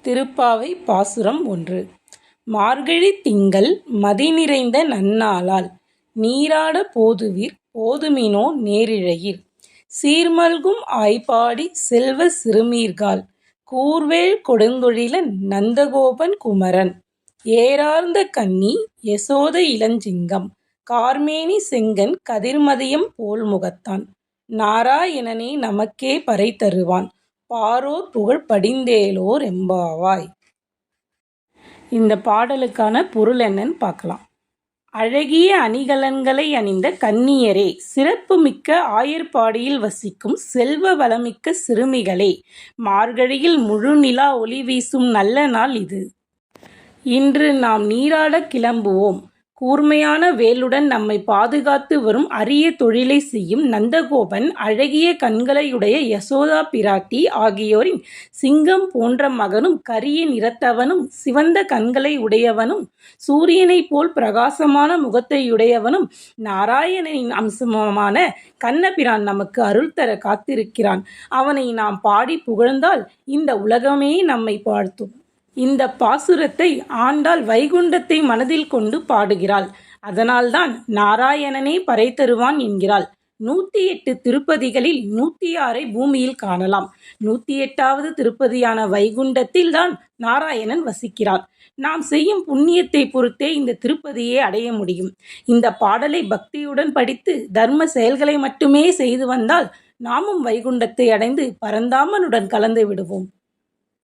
திருப்பாவை பாசுரம் 1. மார்கழி திங்கள் மதி நிறைந்த நன்னாளால் நீராட போதுவீர் போதுமினோ நேரிழையீர் சீர்மல்கும் ஆய்ப்பாடி செல்வ சிறுமீர்காள் கூர்வேல் கொடுந்தொழிலன் நந்தகோபன் குமரன் ஏரார்ந்த கன்னி யசோத இளஞ்சிங்கம் கார்மேனி செங்கண் கதிர்மதியம் போல்முகத்தான் நாராயணனே நமக்கே பறை தருவான் பாரோர் புகழ் படிந்தேலோர் எம்பாவாய். இந்த பாடலுக்கான பொருள் என்னன்னு பார்க்கலாம். அழகிய அணிகலன்களை அணிந்த கன்னியரே, சிறப்புமிக்க ஆயர்பாடியில் வசிக்கும் செல்வ வளமிக்க சிறுமிகளே, மார்கழியில் முழு நிலா ஒளி வீசும் நல்ல நாள் இது. இன்று நாம் நீராட கிளம்புவோம். கூர்மையான வேலுடன் நம்மை பாதுகாத்து வரும் அரிய தொழிலை செய்யும் நந்தகோபன், அழகிய கண்களையுடைய யசோதா பிராட்டி ஆகியோரின் சிங்கம் போன்ற மகனும், கரிய நிறத்தவனும், சிவந்த கண்களை உடையவனும், சூரியனைப் போல் பிரகாசமான முகத்தையுடையவனும், நாராயணனின் அம்சமான கண்ணபிரான் நமக்கு அருள் தர காத்திருக்கிறான். அவனை நாம் பாடி புகழ்ந்தால் இந்த உலகமே நம்மை வாழ்த்தும். இந்த பாசுரத்தை ஆண்டாள் வைகுண்டத்தை மனதில் கொண்டு பாடுகிறாள். அதனால்தான் நாராயணனே பறை தருவான் என்கிறாள். 108 திருப்பதிகளில் 106 பூமியில் காணலாம். 108வது திருப்பதியான வைகுண்டத்தில் தான் நாராயணன் வசிக்கிறார். நாம் செய்யும் புண்ணியத்தை பொறுத்தே இந்த திருப்பதியை அடைய முடியும். இந்த பாடலை பக்தியுடன் படித்து தர்ம செயல்களை மட்டுமே செய்து வந்தால் நாமும் வைகுண்டத்தை அடைந்து பரந்தாமனுடன் கலந்து விடுவோம்.